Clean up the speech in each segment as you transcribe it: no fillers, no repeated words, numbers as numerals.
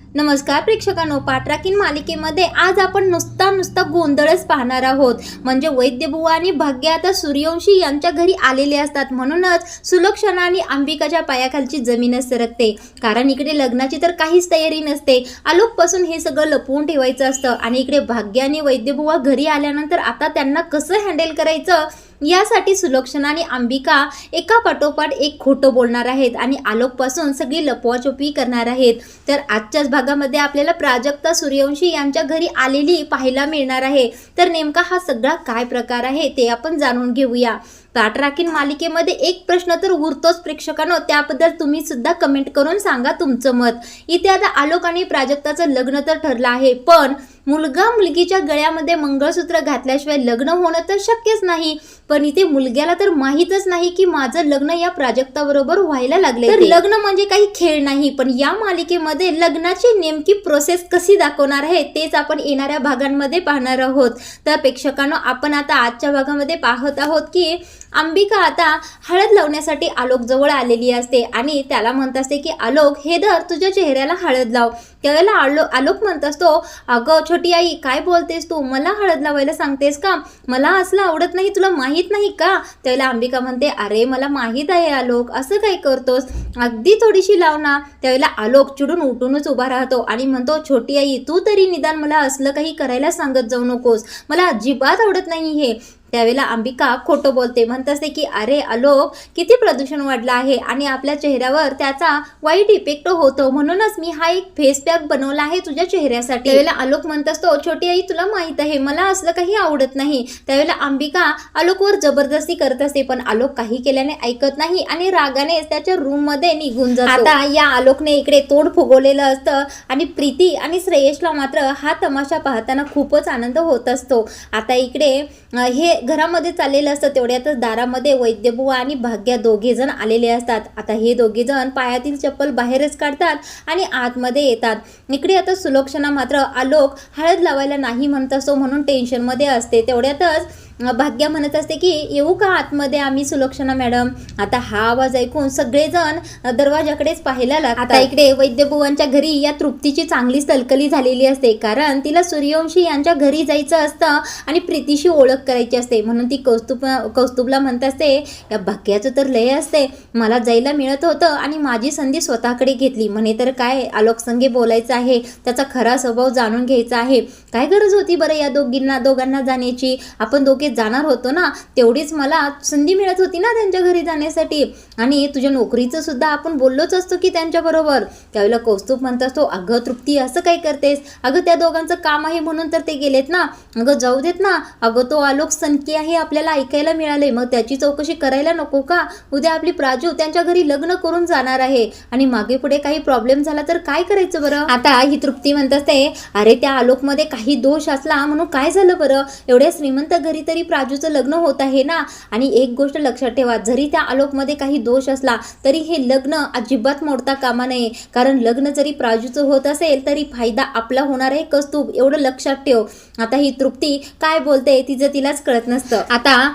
नमस्कार प्रेक्षकांनो, पाठराखीण मालिकेमध्ये आज आपण नुसता गोंधळच पाहणार आहोत. म्हणजे वैद्यबुवा आणि भाग्य आता सूर्यवंशी यांच्या घरी आलेले असतात. म्हणूनच सुलक्षणा आणि अंबिकाच्या पायाखालची जमीनच सरकते. कारण इकडे लग्नाची तर काहीच तयारी नसते. आलोकपासून हे सगळं लपवून ठेवायचं असतं आणि इकडे भाग्य आणि वैद्यबुवा घरी आल्यानंतर आता त्यांना कसं हँडल करायचं यासाठी सुलक्षणा आणि अंबिका एका पाठोपाठ एक खोटं बोलणार आहेत आणि आलोकपासून सगळी लपवाछपवी करणार आहेत. तर आजच्याच भागामध्ये आपल्याला प्राजक्ता सूर्यवंशी यांच्या घरी आलेली पाहायला मिळणार आहे. तर नेमका हा सगळा काय प्रकार आहे ते आपण जाणून घेऊया. पाठराखीण मालिकेमध्ये एक प्रश्न तर उरतोच प्रेक्षकांनो, त्याबद्दल तुम्ही सुद्धा कमेंट करून सांगा तुमचं मत. इथे आता आलोक आणि प्राजक्ताचं लग्न तर ठरलं आहे, पण मुलगा मुलगीच्या गळ्यामध्ये मंगळसूत्र घातल्याशिवाय लग्न होणं तर शक्यच नाही. पण इथे मुलग्याला तर माहीतच नाही की माझं लग्न या प्राजक्ताबरोबर व्हायला लागले. तर लग्न म्हणजे काही खेळ नाही, पण या मालिकेमध्ये लग्नाची नेमकी प्रोसेस कशी दाखवणार आहे तेच आपण येणाऱ्या भागांमध्ये पाहणार आहोत. तर प्रेक्षकांनो, आपण आता आजच्या भागामध्ये पाहत आहोत की अंबिका आता हळद लावण्यासाठी आलोक जवळ आलेली असते आणि त्याला म्हणत असते की आलोक, हे धर, तुझ्या चेहऱ्याला हळद लाव. त्यावेळेला आलोक म्हणत असतो, अगं छोटी आई, काय बोलतेस तू? मला हळद लावायला सांगतेस का? मला असलं आवडत नाही, तुला माहीत नाही का? त्यावेळेला अंबिका म्हणते, अरे मला माहीत आहे आलोक, असं काय करतोस, अगदी थोडीशी लाव ना. त्यावेळेला आलोक चिडून उठूनच उभा राहतो आणि म्हणतो, छोटी आई, तू तरी निदान मला असलं काही करायला सांगत जाऊ नकोस, मला अजिबात आवडत नाही हे. त्यावेळेला अंबिका खोटं बोलते, म्हणत असते की अरे आलोक, किती प्रदूषण वाढलं आहे आणि आपल्या चेहऱ्यावर त्याचा वाईट इफेक्ट होतो, म्हणूनच मी हा एक फेस पॅक बनवला आहे तुझ्या चेहऱ्यासाठी. त्यावेळेला आलोक म्हणत असतो, छोटी आई, तुला माहित आहे मला असलं काही आवडत नाही. त्यावेळेला अंबिका आलोकवर जबरदस्ती करत असते, पण आलोक काही केल्याने ऐकत नाही आणि रागाने त्याच्या रूम मध्ये निघून जातो. आता या आलोकने इकडे तोंड फुगवलेलं असतं आणि प्रीती आणि श्रेयसला मात्र हा तमाशा पाहताना खूपच आनंद होत असतो. आता इकडे हे घरामध्ये चाललेलं असतं. तेवढ्यातच दारामध्ये वैद्यबुवा आणि भाग्या दोघे जण आलेले असतात. आता हे दोघे जण पायातील चप्पल बाहेरच काढतात आणि आतमध्ये येतात. इकडे आता सुलक्षणा मात्र आलोक हळद लावायला नाही म्हणत असतो म्हणून टेन्शनमध्ये असते. तेवढ्यातच भाग्या म्हणत असते की येऊ का आतमध्ये आम्ही सुलक्षणा मॅडम. आता हा आवाज ऐकून सगळेजण दरवाजाकडेच पाहायला लागतात. आता इकडे वैद्यबुवांच्या घरी या तृप्तीची चांगलीच कलकली झालेली असते, कारण तिला सूर्यवंशी यांच्या घरी जायचं असतं आणि प्रीतीशी ओळख करायची असते. म्हणून ती कौस्तुभला म्हणत असते, या भाग्याचं तर लय असते, मला जायला मिळत होतं आणि माझी संधी स्वतःकडे घेतली म्हणे. तर काय, आलोक संगे बोलायचं आहे, त्याचा खरा स्वभाव जाणून घ्यायचा आहे. काय गरज होती बरं या दोघांना जाण्याची? आपण दोघे जाणार होतो ना, तेवढीच मला संधी मिळत होती ना त्यांच्या घरी जाण्यासाठी. आणि तुझ्या नोकरीचं सुद्धा आपण बोललोच असतो की त्यांच्या बरोबर. त्यावेळेला कौस्तुभ म्हणत असतो, अगं तृप्ती, असं काय करतेस? अगं त्या दोघांचं काम आहे म्हणून तर ते गेलेत ना, अगं जाऊ देत ना. अगं तो आलोक सनकी आहे, आपल्याला ऐकायला मिळाले, मग त्याची चौकशी करायला नको का? उद्या आपली प्राजू त्यांच्या घरी लग्न करून जाणार आहे आणि मागे पुढे काही प्रॉब्लेम झाला तर काय करायचं बरं? आता ही तृप्ती म्हणत असते, अरे त्या आलोकमध्ये काही दोष असला म्हणून काय झालं बरं? एवढ्या श्रीमंत घरी तरी प्राजूचं लग्न होत आहे ना. आणि एक गोष्ट लक्षात ठेवा, जरी त्या आलोकमध्ये काही दोष असला तरी हे लग्न अजिबात मोडता कामा नये, कारण लग्न जरी प्राजूचं होत असेल तरी फायदा आपला होणार आहे कौस्तुभ, एवढं लक्षात ठेव. आता ही तृप्ती काय बोलते तिचं तिलाच कळत नसतं. आता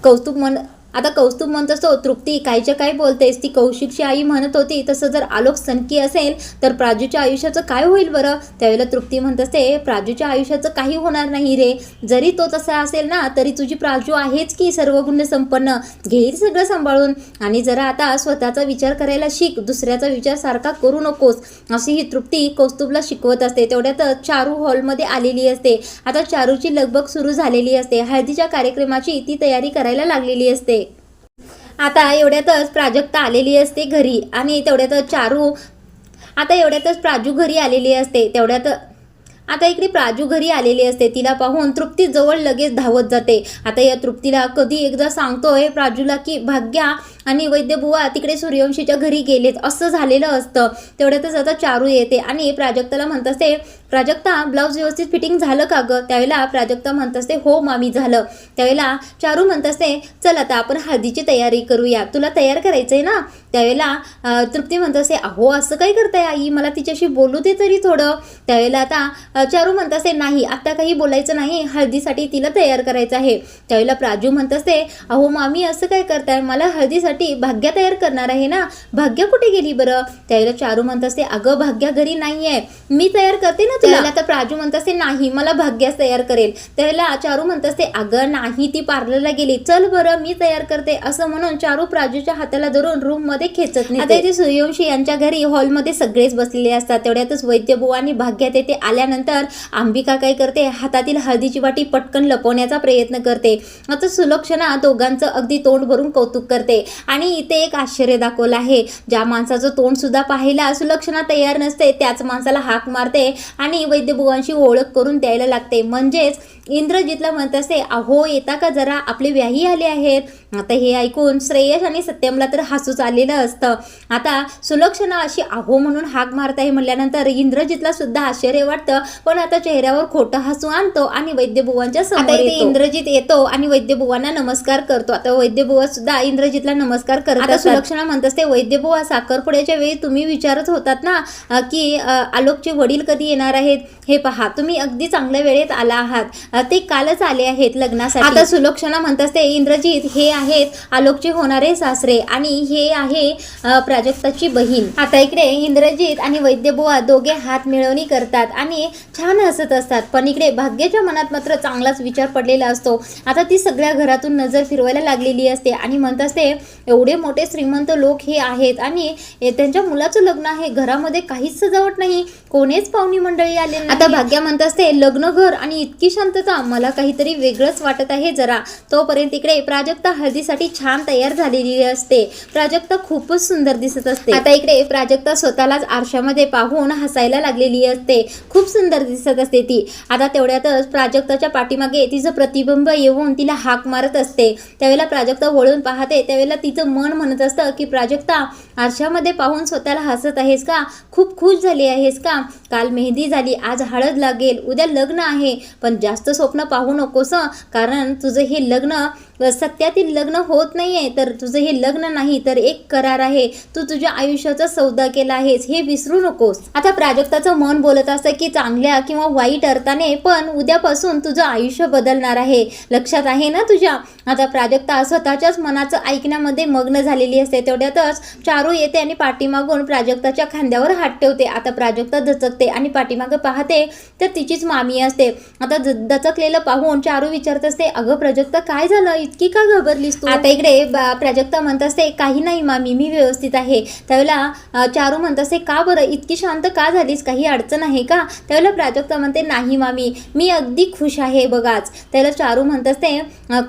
कौस्तुभ म्हणत असतो, तृप्ती कायच्या काय बोलतेस? ती कौशिकची आई म्हणत होती तसं जर आलोक सनकी असेल तर प्राजूच्या आयुष्याचं काय होईल बरं? त्यावेळेला तृप्ती म्हणत असते, प्राजूच्या आयुष्याचं काही होणार नाही रे, जरी तो तसा असेल ना तरी तुझी प्राजू आहेच की सर्वगुण संपन्न, घेईल सगळं सांभाळून. आणि जरा आता स्वतःचा विचार करायला शिक, दुसऱ्याचा विचार सारखा करू नकोस, अशी ही तृप्ती कौस्तुभला शिकवत असते. तेवढ्यातच चारू हॉलमध्ये आलेली असते. आता चारूची लगबग सुरू झालेली असते. हळदीच्या कार्यक्रमाची ती तयारी करायला लागलेली असते. आता एवढ्यातच प्राजक्ता आलेली असते घरी आणि एवढ्यातच प्राजू घरी आलेली असते. आता इकडे प्राजू घरी आलेली असते. तिला पाहून तृप्ती जवळ लगेच धावत जाते. आता या तृप्तीला कधी एकदा सांगतोय प्राजूला की भाग्या आणि वैद्यबुवा तिकडे सूर्यवंशीच्या घरी गेलेत, असं झालेलं असतं. तेवढ्यातच आता चारू येते आणि प्राजक्ताला म्हणत असते, प्राजक्ता, ब्लाऊज व्यवस्थित फिटिंग झालं का गं? त्यावेळेला प्राजक्ता म्हणत असते, हो मामी झालं. त्यावेळेला चारू म्हणत असते, चल आता आपण हळदीची तयारी करूया, तुला तयार करायचंय ना? त्यावेळेला तृप्ती म्हणत असते, अहो असं काय करताय आई, मला तिच्याशी बोलू दे तरी थोडं. त्यावेळेला आता चारू म्हणत असते, नाही आता काही बोलायचं नाही, हळदीसाठी तिला तयार करायचं आहे. त्यावेळेला प्राजू म्हणत असते, अहो मामी असं काय करताय, मला हळदीसाठी तुझ्यासाठी भाग्या तयार करणार आहे ना, भाग्या कुठे गेली बरं? त्यावेळेला चारू म्हणत असते अगं भाग्या घरी नाहीये, मी तयार करते ना तुला. तर प्राजू म्हणत असते नाही, मला भाग्याच तयार करेल. त्यावेळेला चारू म्हणत असते अगं नाही, ती पार्लरला गेली, चल बरं मी तयार करते. असं म्हणून चारू प्राजूच्या हाताला धरून रूम मध्ये खेचत नाही. आता इथे सूर्यवंशी यांच्या घरी हॉलमध्ये सगळेच बसलेले असतात. तेवढ्यातच वैद्यबुवा आणि भाग्या तेथे आल्यानंतर अंबिका काय करते, हातातील हळदीची वाटी पटकन लपवण्याचा प्रयत्न करते. आता सुलक्षणा दोघांचं अगदी तोंड भरून कौतुक करते. आणि इथे एक आश्चर्य दाखवलं आहे, ज्या माणसाचं तोंड सुद्धा पाहायला सुलक्षणा तयार नसते त्याच माणसाला हाक मारते आणि वैद्यबुवांशी ओळख करून द्यायला लागते. म्हणजेच इंद्रजितला म्हणत असते अहो येता का जरा, आपले व्याही आले आहेत. आता हे ऐकून श्रेयश आणि सत्यमला तर हसूच आलेलं असतं. आता सुलक्षणा अशी अहो म्हणून हाक मारत आहे म्हटल्यानंतर इंद्रजितला सुद्धा आश्चर्य वाटतं, पण आता चेहऱ्यावर खोटं हसू आणतो आणि वैद्यबुवांच्या समोर येतो. इंद्रजित येतो आणि वैद्यबुवांना नमस्कार करतो. आता वैद्यबुवा सुद्धा इंद्रजितला नमस्कार करतात. आता सुलक्षणा म्हणत असते वैद्यबुवा साखरपुड्याच्या वेळी तुम्ही विचारत होतात ना की आलोकचे वडील कधी येणार आहेत, हे पहा तुम्ही अगदी चांगल्या वेळेत आला आहात, ते कालच आले आहेत लग्नासाठी. आता सुलक्षणा म्हणत असते इंद्रजित हे आहेत आलोकचे होणारे सासरे आणि हे आहे प्राजक्ताची बहीण. आता इकडे इंद्रजित आणि वैद्यबुवा दोघे हात मिळवणी करतात आणि छान हसत असतात. पण इकडे भाग्याच्या मनात मात्र चांगलाच विचार पडलेला असतो. आता ती सगळ्या घरातून नजर फिरवायला लागलेली असते आणि म्हणत असते एवढे मोठे श्रीमंत लोक हे आहेत आणि त्यांच्या मुलाचं लग्न आहे, घरामध्ये काहीच सजावट नाही, कोणीच पाहुणी मंडळी आले नाही. आता भाग्या म्हणत असते लग्न घर आणि इतकी शांतता, मला काहीतरी वेगळंच वाटत आहे जरा. तोपर्यंत इकडे प्राजक्ता हळदीसाठी छान तयार झालेली असते. प्राजक्ता खूपच सुंदर दिसत असते. आता इकडे प्राजक्ता स्वतःलाच आरशामध्ये पाहून हसायला लागलेली असते, खूप सुंदर दिसत असते ती. आता तेवढ्यातच प्राजक्ताच्या पाठीमागे तिचं प्रतिबिंब येऊन तिला हाक मारत असते. त्यावेळेला प्राजक्ता वळून पाहते, त्यावेळेला तिचं मन म्हणत असतं की प्राजक्ता आरशामध्ये पाहून स्वतःला हसत आहेस का, खूप खुश झाली आहेस का, काल मेहंदी झाली, आज हळद लागेल, उद्या लग्न आहे, पण जास्त स्वप्न पाहू नकोस, कारण तुझं हे लग्न सत्यातील लग्न होत नाहीये, तर तुझं हे लग्न नाही तर एक करार आहे, तू तुझ्या आयुष्याचा सौदा केला आहेस, हे विसरू नकोस. आता प्राजक्ताचं मन बोलत असतं की चांगल्या किंवा वाईट अर्थाने पण उद्यापासून तुझं आयुष्य बदलणार आहे, लक्षात आहे ना तुझ्या. आता प्राजक्ता स्वतःच्याच मनाचं ऐकण्यामध्ये मग्न झालेली असते. तेवढ्यातच चारू येते आणि पाठीमागून प्राजक्ताच्या खांद्यावर हात ठेवते. आता प्राजक्ता दचकते आणि पाठीमागं पाहते तर तिचीच मामी असते. आता दचकलेलं पाहून चारू विचारत असते अगं प्राजक्ता काय झालं, इतकी का घाबरलीस तू? आता इकडे प्राजक्ता म्हणत असते काही नाही मामी, मी व्यवस्थित आहे. त्यावेळेला चारू म्हणत असते का बरं इतकी शांत का झालीस, काही अडचण आहे का? त्यावेळेला प्राजक्ता म्हणते नाही मामी, मी अगदी खुश आहे बघाच. त्यावेळेला चारू म्हणत असते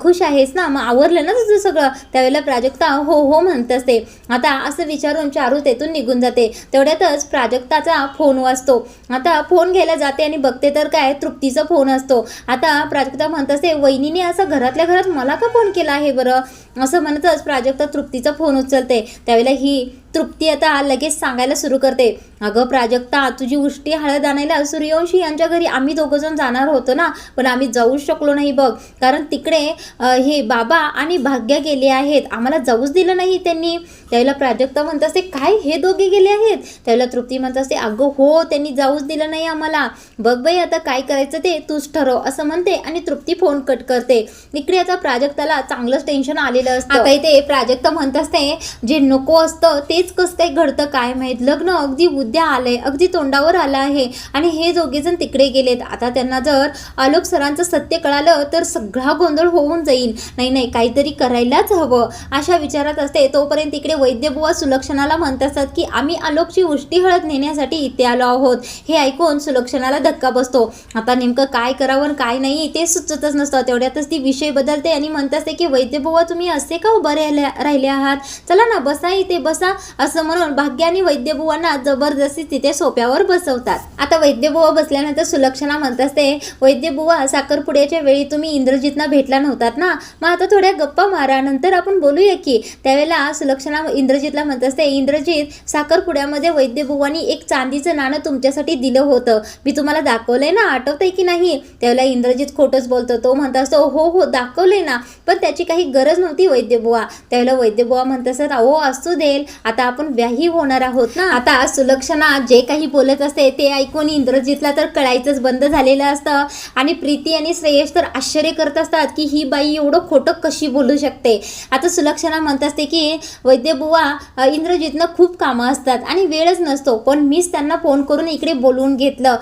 खुश आहेस ना, मग आवरलं ना तुझं सगळं? त्यावेळेला प्राजक्ता हो हो म्हणत असते. आता असं विचारून चारू तेथून निघून जाते. तेवढ्यातच प्राजक्ताचा फोन वाजतो. आता फोन घ्यायला जाते आणि बघते तर काय तृप्तीचा फोन असतो. आता प्राजक्ता म्हणत असते वहिनीने असं घरातल्या घरात मला का फोन केला आहे बरं, असं म्हणतच प्राजक्ता तृप्तीचा फोन उचलते. त्यावेळेला ही तृप्ती आता लगेच सांगायला सुरू करते अगं प्राजक्ता तुझी उष्टी हळद आणायला सूर्यवंशी यांच्या घरी आम्ही दोघंजण जाणार होतो ना, पण आम्ही जाऊच शकलो नाही बघ, कारण तिकडे हे बाबा आणि भाग्या गेले आहेत, आम्हाला जाऊच दिलं नाही त्यांनी. त्यावेळेला प्राजक्ता म्हणत असते काय हे दोघे गेले आहेत? त्यावेळेला तृप्ती म्हणत असते अगं हो त्यांनी जाऊच दिलं नाही आम्हाला, बघ बाई आता काय करायचं ते तूच ठरव, असं म्हणते आणि तृप्ती फोन कट करते. इकडे आता प्राजक्ताला चांगलंच टेन्शन आलेलं असतं. आता इथे प्राजक्ता म्हणत असते जे नको असतं तेच कसं काय घडतं काय माहित, लग्न अगदी उद्या आलंय, अगदी तोंडावर आलं आहे आणि हे दोघेजण तिकडे गेलेत. आता त्यांना जर आलोक सरांचं सत्य कळालं तर सगळा गोंधळ होऊन जाईल, नाही नाही काहीतरी करायलाच हवं अशा विचारात असते. तोपर्यंत इकडे वैद्यबुवा सुलक्षणाला म्हणत असतात की आम्ही आलोकची उष्टी हळद नेण्यासाठी इथे आलो आहोत. हे ऐकून सुलक्षणाला धक्का बसतो. आता नेमकं काय करावं काय नाही ते सुचतच नसतं. तेवढ्यातच ती विषय बदलते आणि म्हणत असते की वैद्यबुवा तुम्ही असे का उभे राहिले आहात, चला ना बसा इथे बसा, असं म्हणून भाग्या आणि वैद्यबुवांना जबरदस्ती तिथे सोप्यावर बसवतात. आता वैद्यबुवा बसल्यानंतर सुलक्षणा म्हणत असते वैद्यबुवा साखरपुड्याच्या वेळी तुम्ही इंद्रजितना भेटला नव्हतात ना, मग आता थोड्या गप्पा मारा नंतर आपण बोलूया की. त्यावेळेला सुलक्षणा इंद्रजितला म्हणत असते इंद्रजित साखरपुड्यामध्ये वैद्यबुवांनी एक चांदीचं नाणं तुमच्यासाठी दिलं होतं, मी तुम्हाला दाखवलंय ना, आठवतंय की नाही? त्यावेळेला इंद्रजित खोटंच बोलतो. तो म्हणत असतो हो हो दाखवलंय ना, पण त्याची काही गरज नव्हती की वैद्यबुवा. त्यावेळेला वैद्यबुवा म्हणत असत, अहो असू देल, आता आपण व्याही होणार आहोत ना. आता सुलक्षणा जे काही बोलत असते ते ऐकून इंद्रजितला तर कळायचंच बंद झालेलं असतं आणि प्रीती आणि श्रेयस तर आश्चर्य करत असतात की ही बाई एवढं खोटं कशी बोलू शकते. आता सुलक्षणा म्हणत असते की वैद्यबुवा, इंद्रजितनं खूप कामं असतात आणि वेळच नसतो, पण मीच त्यांना फोन करून इकडे बोलवून घेतलं.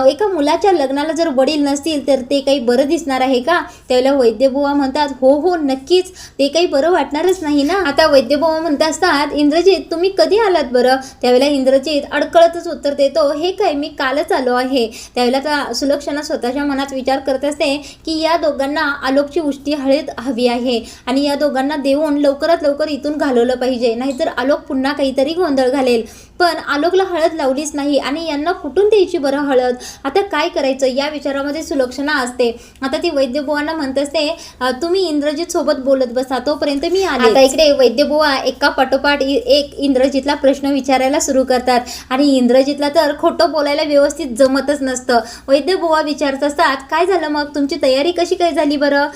एका मुलाच्या लग्नाला जर वडील नसतील तर ते काही बरं दिसणार आहे का? त्यावेळेला वैद्यबुवा म्हणतात, हो हो नक्कीच, ते काही बरं वाटणारच नाही ना. आता वैद्यबुवा म्हणत असतात, इंद्रजित तुम्ही कधी आलात बरं? त्यावेळेला इंद्रजित अडकळतच उत्तर देतो, हे काय मी कालच आलो आहे. त्यावेळेला सुलक्षणा स्वतःच्या मनात विचार करत असते की या दोघांना आलोकची उष्टी हळद हवी आहे आणि या दोघांना देऊन लवकरात लवकर इथून घालवलं पाहिजे, नाहीतर आलोक पुन्हा काहीतरी गोंधळ घालेल. पण आलोकला हळद लावलीच नाही आणि यांना कुठून द्यायची बरं हळद? आता काय करायचं या विचारामध्ये सुलक्षणा असते. आता ती वैद्यबुवांना म्हणत असते, तुम्ही इंद्रजित सोबत बोलत बसा, तोपर्यंत मी आले. आता इकडे वैद्यबुवा एका पाठोपाठ एक इंद्रजितला प्रश्न विचारायला सुरू करतात आणि इंद्रजितला तर खोटं बोलायला व्यवस्थित जमतच नसतं. वैद्यबुवा विचारत असतात, काय झालं मग, तुमची तयारी कशी काय झाली बरं,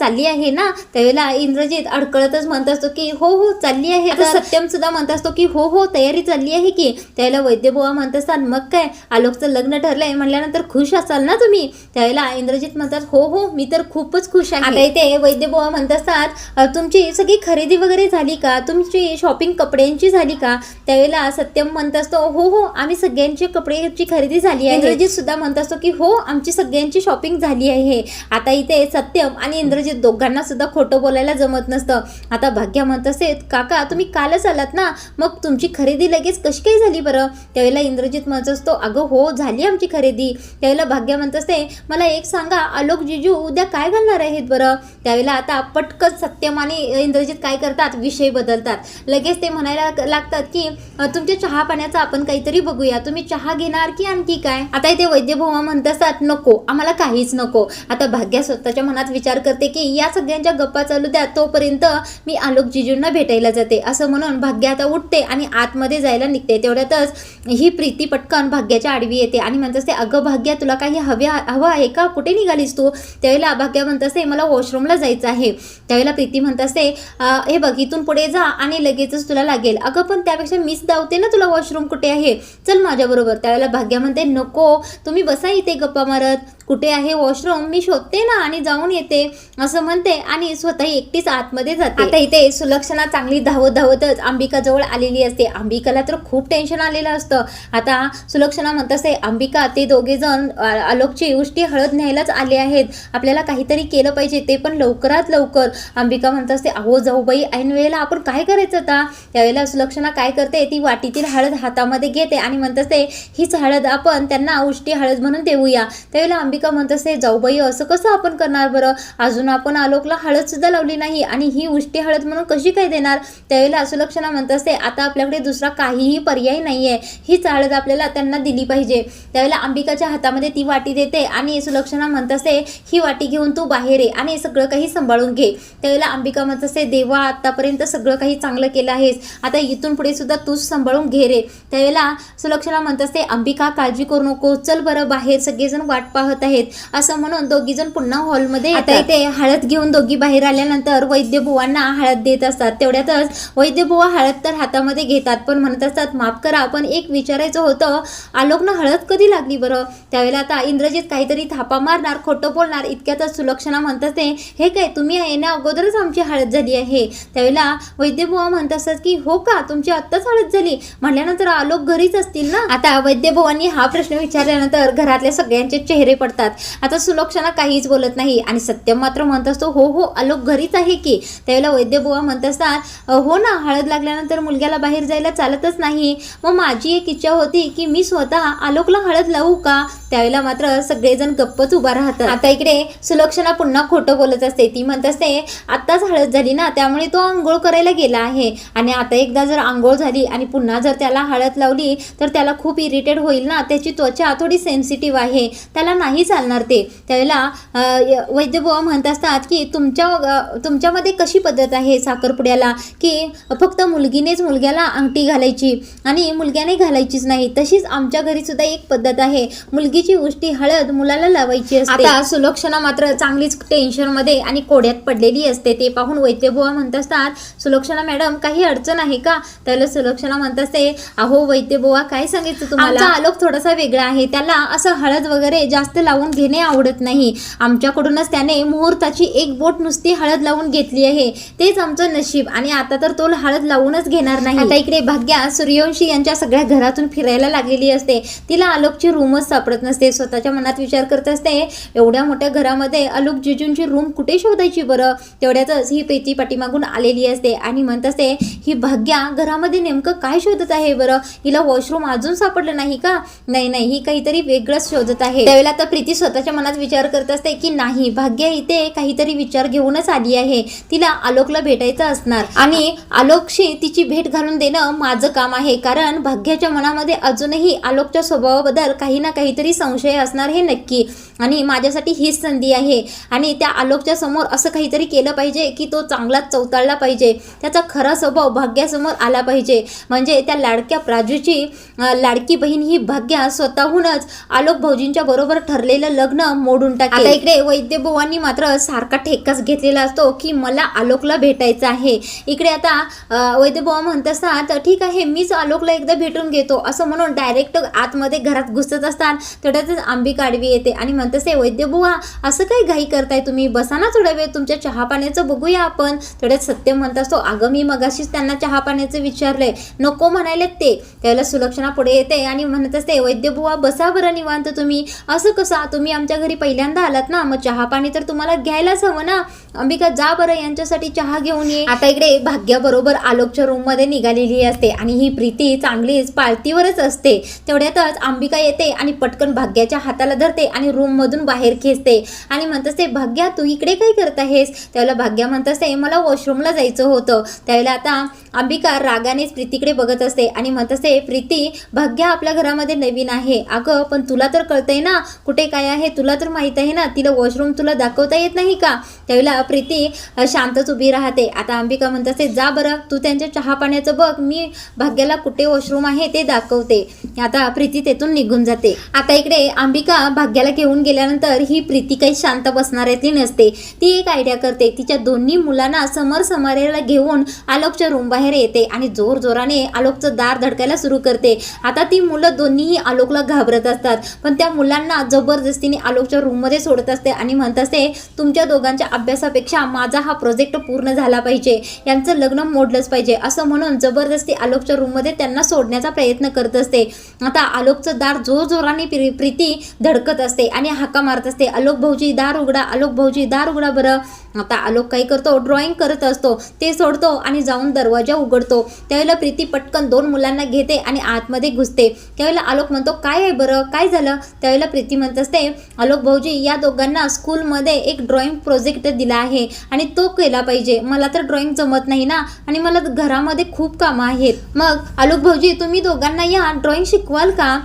चालली आहे ना? त्यावेळेला इंद्रजित अडकळतच म्हणत असतो की हो हो चालली आहे. आता सत्यम सुद्धा म्हणत असतो की हो हो तयारी चालली आहे की. त्यावेळेला वैद्यबुवा म्हणत असतात, मग काय आलोकचं लग्न ठरलंय म्हणल्यानंतर खुश असाल ना तुम्ही? त्यावेळेला इंद्रजित म्हणतात, हो हो मी तर खूपच खुश आहे. आता इथे वैद्यबुवा म्हणत असतात, तुमची सगळी खरेदी वगैरे झाली का? तुमची शॉपिंग कपड्यांची झाली का? त्यावेळेला सत्यम म्हणत असतो, हो हो आम्ही सगळ्यांची कपड्याची खरेदी झाली आहे. इंद्रजित सुद्धा म्हणत असतो की हो आमची सगळ्यांची शॉपिंग झाली आहे. आता इथे सत्यम आणि इंद्रजित दोघांना सुद्धा खोटं बोलायला जमत नसतं. आता भाग्या म्हणत असते, काका तुम्ही कालच आलात ना, मग तुमची खरेदी लगेच कशी काय झाली बरं? त्यावेळेला इंद्रजित म्हणत असतो, अगं हो झाली आमची खरेदी. त्यावेळेला भाग्या म्हणत असते, मला एक सांगा, आलोक जिजू उद्या काय घालणार आहेत बरं? त्यावेळेला आता पटकन सत्यम आणि इंद्रजित काय करतात, विषय बदलतात. लगेच ते म्हणायला लागतात की तुमच्या चहा पाण्याचा आपण काहीतरी बघूया, तुम्ही चहा घेणार की आणखी काय? आता इथे वैद्यबुवा म्हणत असतात, नको आम्हाला काहीच नको. आता भाग्या स्वतःच्या मनात विचार करते की या सगळ्यांच्या गप्पा चालू द्या, तोपर्यंत मी आलोक जिजूंना भेटायला जाते. असं म्हणून भाग्या आता उठते आणि आतमध्ये जायला निघते. तेवढ्यातच ही प्रीती पटकन भाग्याच्या आडवी येते आणि म्हणत असते, अगं भाग्या तुला काही हवं आहे का? कुठे निघालीस तू? त्यावेळेला भाग्या म्हणत असते, मला वॉशरूमला जायचं आहे. त्यावेळेला प्रीती म्हणत असते, हे बघ इथून पुढे जा आणि लगेचच तुला लागेल. अगं पण त्यापेक्षा मीच धावते ना, तुला वॉशरूम कुठे आहे, चल माझ्याबरोबर. त्यावेळेला भाग्या म्हणते, नको तुम्ही बसा इथे गप्पा मारत, कुठे आहे वॉशरूम मी शोधते ना आणि जाऊन येते, असं म्हणते आणि स्वतः एकटीच आतमध्ये जाते. आता इथे सुलक्षणा चांगली धावतच अंबिकाजवळ आलेली असते. अंबिकाला तर खूप टेन्शन आलेलं असतं. आता सुलक्षणा म्हणत असते, अंबिका ते दोघे जण आलोकची उष्टी हळद न्यायलाच आले आहेत, आपल्याला काहीतरी केलं पाहिजे, ते पण लवकरात लवकर. अंबिका म्हणत असते, अहो जाऊ बाई ऐन वेळेला आपण काय करायचं आता? त्यावेळेला सुलक्षणा काय करते, ती वाटीतील हळद हातामध्ये घेते आणि म्हणत असते, हीच हळद आपण त्यांना उष्टी हळद म्हणून देऊया. त्यावेळेला अंबिका म्हणत असते, जाऊबाई असं कसं आपण करणार बरं, अजून आपण आलोकला हळद सुद्धा लावली नाही आणि ही उष्टी हळद म्हणून कशी काय देणार? त्यावेळेला सुलक्षणा म्हणत असते, आता आपल्याकडे दुसरा काहीही पर्याय नाहीये, हीच हळद आपल्याला त्यांना दिली पाहिजे. त्यावेळेला अंबिकाच्या हातामध्ये ती वाटी देते आणि सुलक्षणा म्हणत असते, ही वाटी घेऊन तू बाहेर ये आणि सगळं काही सांभाळून घे. त्यावेळेला अंबिका म्हणत असते, देवा आतापर्यंत सगळं काही चांगलं केलं आहेस, आता इथून पुढे सुद्धा तूच सांभाळून घे रे. त्यावेळेला सुलक्षणा म्हणत असते, अंबिका काळजी करू नको, चल बरं बाहेर, सगळेजण वाट पाहत आहेत. असं म्हणून दोघी जण पुन्हा हॉलमध्ये. आता इथे हळद घेऊन दोघी बाहेर आल्यानंतर वैद्यबुवांना हळद देत असतात. तेवढ्यातच वैद्यबुवा हळद तर हातामध्ये घेतात पण म्हणत असतात, माफ करा पण एक विचारायचं होतं, आलोकना हळद कधी लागली बरं? त्यावेळेला आता इंद्रजित काहीतरी थापा मारणार, खोटं बोलणार. इतक्यातच सुलक्षणा म्हणत असते, हे काय तुम्ही येण्या अगोदरच आमची हळद झाली आहे. त्यावेळेला वैद्यबुवा म्हणत असतात की हो का, तुमची आत्ताच हळद झाली म्हणल्यानंतर आलोक घरीच असतील ना? आता वैद्यबुवांनी हा प्रश्न विचारल्यानंतर घरातल्या सगळ्यांचे चेहरे पडतात. आता सुलक्षणा काहीच बोलत नाही आणि सत्यम मात्र म्हणत असतो, हो हो आलोक घरीच आहे की. त्यावेळेला वैद्यबुवा म्हणत असतात, हो ना, हळद लागल्यानंतर मुलग्याला बाहेर जायला चालतच नाही, मग माझी एक इच्छा होती की मी स्वतः आलोकला हळद लावू का? त्यावेळेला मात्र सगळेजण गप्पच उभा राहतात. आता इकडे सुलक्षणा पुन्हा खोटं बोलत असते. ती म्हणत असते, आत्ताच हळद झाली ना, त्यामुळे तो आंघोळ करायला गेला आहे आणि आता एकदा जर आंघोळ झाली आणि पुन्हा जर त्याला हळद लावली तर त्याला खूप इरिटेट होईल ना, त्याची त्वचा थोडी सेन्सिटिव्ह आहे, त्याला नाही चालणार ते. त्यावेळेला वैद्यबुवा म्हणत असतात की तुमच्यामध्ये कशी पद्धत आहे साखरपुड्याला की फक्त मुलगीनेच मुलग्याला अंगठी घालायची आणि मुलग्याने घालायचीच नाही, तशीच आमच्या घरी सुद्धा एक पद्धत आहे, मुलगी उष्टीची उष्टी हळद मुलाला लावायची असते. आता सुलक्षणा मात्र चांगलीच टेन्शन मध्ये आणि कोड्यात पडलेली असते. ते पाहून वैद्यबुवा म्हणत असतात, सुलक्षणा मॅडम काही अडचण आहे का? त्याला सुलक्षणा म्हणत असते, अहो वैद्यबुवा काय सांगितलं तुम्हाला, आलोक थोडासा वेगळा आहे, त्याला असं हळद वगैरे जास्त लावून घेणे आवडत नाही. आमच्याकडूनच त्याने मुहूर्ताची एक बोट नुसती हळद लावून घेतली आहे, तेच आमचं नशीब, आणि आता तर तो हळद लावूनच घेणार नाही. आता इकडे भाग्या सूर्यवंशी यांच्या सगळ्या घरातून फिरायला लागलेली असते. तिला आलोकची रूमच सापडत नसते. स्वतःच्या मनात विचार करत असते, एवढ्या मोठ्या घरामध्ये आलोक जिजूंची रूम कुठे शोधायची बरं? तेवढ्यातच ही प्रीती पाठीमागून आलेली असते आणि म्हणत असते, ही भाग्या घरामध्ये नेमकं काय शोधत आहे बरं? हिला वॉशरूम अजून सापडलं नाही का? नाही, ही काहीतरी वेगळंच शोधत आहे. त्यावेळेला आता प्रीती स्वतःच्या मनात विचार करत असते की नाही, भाग्या इथे काहीतरी विचार घेऊनच आली आहे. तिला आलोकला भेटायचं असणार आणि आलोकशी तिची भेट घालून देणं माझं काम आहे. कारण भाग्याच्या मनामध्ये अजूनही आलोकच्या स्वभावाबद्दल काही ना काहीतरी संशय असणार हे नक्की, आणि माझ्यासाठी हीच संधी आहे. आणि त्या आलोकच्या समोर असं काहीतरी केलं पाहिजे की तो चांगलाच चौताळला पाहिजे. त्याचा खरा स्वभाव भाग्यासमोर आला पाहिजे. म्हणजे त्या लाडक्या प्राजूची लाडकी बहीण ही भाग्या स्वतःहूनच आलोक भाऊजींच्या बरोबर ठरलेलं लग्न मोडून टाकेल. आता इकडे वैद्यबुवांनी मात्र सारखा ठेकाच घेतलेला असतो की मला आलोकला भेटायचं आहे. इकडे आता वैद्यबुवा म्हणत असतात, ठीक आहे मीच आलोकला एकदा भेटून घेतो, असं म्हणून डायरेक्ट आतमध्ये घरात घुसत असतात. तेवढ्यातच अंबिका आडवी येते आणि म्हणत असते, वैद्यबुवा असं काही घाई करताय तुम्ही, बसा ना थोडा वेळ, तुमच्या चहा पाण्याचं बघूया आपण. तेवढ्यात सत्यम म्हणत असतो, अगं मी मगाशीच त्यांना चहा पाण्याचं विचारलंय, नको म्हणायलेत ते. त्यावेळेला सुलक्षणा पुढे येते आणि म्हणत असते, वैद्यबुवा बसा बरं निवांत तुम्ही. असं कसं, तुम्ही आमच्या घरी पहिल्यांदा आलात ना, मग चहा पाणी तर तुम्हाला घ्यायलाच हवं ना. अंबिका जा बरं यांच्यासाठी चहा घेऊन ये. आता इकडे भाग्या बरोबर आलोकच्या रूम मध्ये निघालेली असते आणि ही प्रीती चांगलीच पाळतीवरच असते. तेवढ्यातच अंबिका येते आणि पटकन भाग्याच्या हाताला धरते आणि रूम मधून बाहेर खेचते आणि म्हणत असते, भाग्या तू इकडे काय करत आहेस? त्यावेळेला भाग्या म्हणत असते, मला वॉशरूमला जायचं होतं. त्यावेळेला आता अंबिका रागानेच प्रीतीकडे बघत असते आणि म्हणत असते, प्रीती भाग्या आपल्या घरामध्ये नवीन आहे. अगं पण तुला तर कळतंय ना कुठे काय आहे, तुला तर माहित आहे ना, तिला वॉशरूम तुला दाखवता येत नाही का? त्यावेळेला प्रीती शांतच उभी राहते. आता अंबिका म्हणत असते, जा बरं तू त्यांच्या चहा पाण्याचं बघ, मी भाग्याला कुठे वॉशरूम आहे ते दाखवते. आता प्रीती तेथून निघून जाते. आता इकडे अंबिका भाग्याला घेऊन गेल्यानंतर ही प्रीती काही शांत बसणाऱ्यातली नसते. ती एक आयडिया करते. तिच्या दोन्ही मुलांना समर समारेला घेऊन आलोकच्या रूम बाहेर येते आणि जोर जोराने आलोकचं दार धडकायला सुरू करते. आता ती मुलं दोन्हीही आलोकला घाबरत असतात, पण त्या मुलांना जबरदस्तीने आलोकच्या रूम मध्ये सोडत असते आणि म्हणत असते, तुमच्या दोघांच्या अभ्यासापेक्षा माझा हा प्रोजेक्ट पूर्ण झाला पाहिजे, यांचं लग्न मोडलंच पाहिजे, असं म्हणून जबरदस्ती आलोकच्या रूम मध्ये त्यांना सोडण्याचा प्रयत्न करत असते. आता आलोकचं दार जोर जोराने प्रीती धडकत असते आणि हाका मारत असते, आलोक भाऊजी दार उघडा, आलोक भाऊजी दार उघडा बरं. आता आलोक काय करतो, ड्रॉइंग करत असतो, ते सोडतो आणि जाऊन दरवाजा उघडतो. त्यावेळेला प्रीती पटकन दोन मुलांना घेते आणि आतमध्ये घुसते. त्यावेळेला आलोक म्हणतो, काय आहे बरं, काय झालं? त्यावेळेला प्रीती म्हणत असते, आलोक भाऊजी या दोघांना स्कूलमध्ये एक ड्रॉइंग प्रोजेक्ट दिला आहे आणि तो केला पाहिजे. मला तर ड्रॉइंग जमत नाही ना, आणि मला घरामध्ये खूप कामं आहेत. मग आलोक भाऊजी तुम्ही दोघांना या ड्रॉइंग शिकवाल का?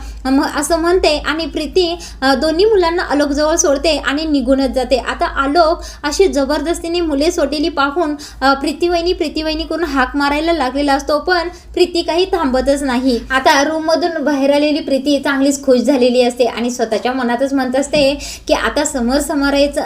असं म्हणते आणि प्रीती दोन्ही मुलांना आलोक जवळ सोडते आणि निघूनच जाते. आता आलोक अशी जबरदस्तीने मुले सोडलेली पाहून प्रीतीवहिनी करून हाक मारायला लागलेला असतो, पण प्रीती काही थांबतच नाही. आता रूम मधून बाहेर आलेली प्रीती चांगलीच खुश झालेली असते आणि स्वतःच्या मनातच म्हणत असते की आता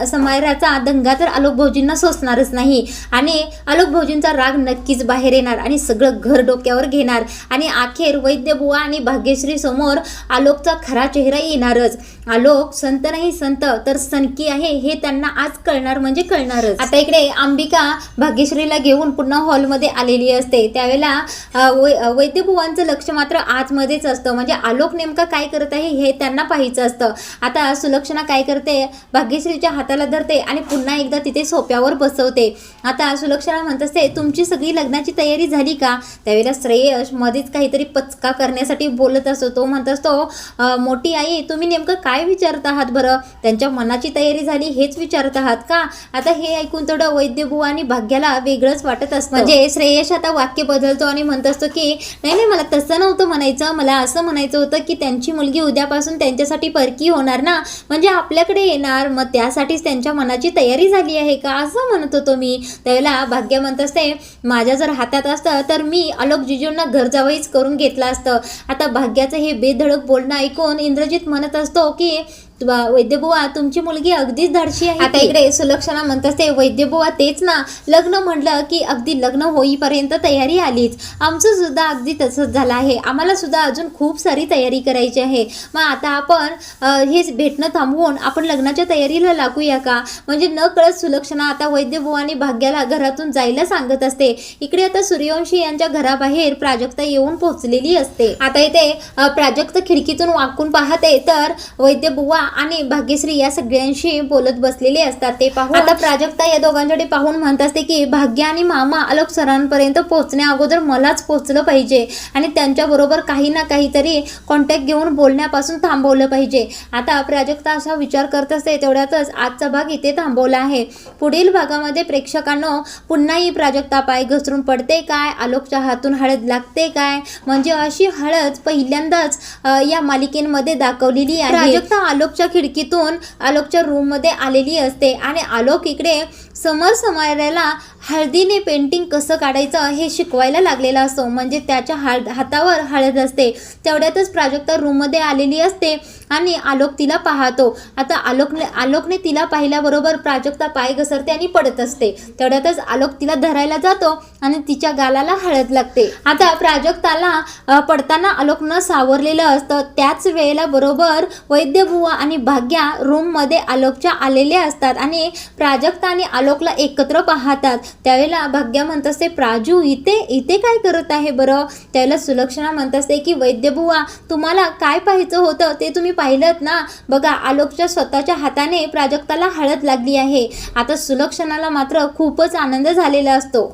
समाराचा दंगा तर आलोक भाऊजींना सोसणारच नाही आणि आलोक भाऊजींचा राग नक्कीच बाहेर येणार आणि सगळं घर डोक्यावर घेणार आणि अखेर वैद्यबुवा आणि भाग्यश्री समोर आलोकचा खरा चेहरा येणारच. आलोक संत नाही संत तर सनकी आहे हे त्यांना आज कळणार म्हणजे कळणारच. आता इकडे अंबिका भाग्यश्रीला घेऊन पुन्हा हॉलमध्ये आलेली असते. त्यावेळेला वैद्यबुवांचं लक्ष मात्र आतमध्येच असतं, म्हणजे आलोक नेमका काय करत आहे हे त्यांना पाहायचं असतं. आता सुलक्षणा काय करते, भाग्यश्रीच्या हाताला धरते आणि पुन्हा एकदा तिथे सोप्यावर बसवते. आता सुलक्षणा म्हणत असते, तुमची सगळी लग्नाची तयारी झाली का? त्यावेळेला श्रेयश मध्येच काहीतरी पचका करण्यासाठी बोलत असतो. तो म्हणत असतो, मोठी आई तुम्ही नेमकं काय विचारत आहात बरं? त्यांच्या मनाची तयारी झाली हेच विचारत आहात का? आता हे हे ऐकून थोडं वैद्यबुवा आणि भाग्याला वेगळंच वाटत असतं. म्हणजे श्रेयश आता वाक्य बदलतो आणि म्हणत असतो की नाही नाही, मला तसं नव्हतं म्हणायचं, मला असं म्हणायचं होतं की त्यांची मुलगी उद्यापासून त्यांच्यासाठी परकी होणार ना, म्हणजे आपल्याकडे येणार, मग त्यासाठीच त्यांच्या मनाची तयारी झाली आहे का, असं म्हणत होतो मी. त्यावेळेला भाग्य म्हणत असते माझ्या जर हातात असतं तर मी आलोक जिजूंना घर जावईच करून घेतलं असतं. आता भाग्याचं हे बेधडक बोलणं ऐकून इंद्रजित म्हणत असतो की वैद्यबुवा तुमची मुलगी अगदीच धाडशी आहे. आता इकडे सुलक्षणा म्हणत असते वैद्यबुवा तेच ना, लग्न म्हटलं की अगदी लग्न होईपर्यंत तयारी आलीच, आमचं सुद्धा अगदी तसंच झालं आहे, आम्हाला सुद्धा अजून खूप सारी तयारी करायची आहे. मग आता आपण हेच भेटणं थांबवून आपण लग्नाच्या तयारीला लागूया का. म्हणजे न कळत सुलक्षणा आता वैद्यबुवा आणि भाग्याला घरातून जायला सांगत असते. इकडे आता सूर्यवंशी यांच्या घराबाहेर प्राजक्ता येऊन पोहोचलेली असते. आता इथे प्राजक्त खिडकीतून वाकून पाहते तर वैद्यबुवा आणि भाग्यश्री या सगळ्यांशी बोलत बसलेले असतात. ते पाहून आता प्राजक्ता या दोघांकडे पाहून म्हणत असते की भाग्य आणि मामा आलोक सरांपर्यंत पोहोचण्या अगोदर मलाच पोहोचलं पाहिजे आणि त्यांच्याबरोबर काही ना काहीतरी कॉन्टॅक्ट घेऊन बोलण्यापासून थांबवलं पाहिजे. आता प्राजक्ता असा विचार करत असते. तेवढ्यातच आजचा भाग इथे थांबवला आहे. पुढील भागामध्ये प्रेक्षकांनो पुन्हा ही प्राजक्ता पाय घसरून पडते काय, आलोकच्या हातून हळद लागते काय, म्हणजे अशी हळद पहिल्यांदाच या मालिकेमध्ये दाखवलेली आहे. प्राजक्ता आलोकच्या खिडकीतून आलोकच्या रूम मध्ये आलेली असते आणि आलोक इकडे समर समाऱ्याला हळदीने पेंटिंग कसं काढायचं हे शिकवायला लागलेला असतो. म्हणजे त्याच्या हातावर हळद असते. तेवढ्यातच प्राजक्ता रूममध्ये आलेली असते आणि आलोक तिला पाहतो. आता आलोकने तिला पाहिल्याबरोबर प्राजक्ता पाय घसरते आणि पडत असते. तेवढ्यातच आलोक तिला धरायला जातो आणि तिच्या गालाला हळद लागते. आता प्राजक्ताला पडताना आलोकनं सावरलेलं असतं. त्याच वेळेला बरोबर वैद्यबुवा आणि भाग्या रूममध्ये आलोकच्या आलेले असतात आणि प्राजक्ता आणि आलोकला एकत्र पाहतात. त्यावेळेला भाग्या म्हणत असते प्राजू इथे काय करत आहे बरं. त्यावेळेला सुलक्षणा म्हणत असते की वैद्यबुवा तुम्हाला काय पाहायचं होतं ते तुम्ही पाहिलं ना, बघा आलोकच्या स्वतःच्या हाताने प्राजक्ताला हळद लागली आहे. आता सुलक्षणाला मात्र खूपच आनंद झालेला असतो.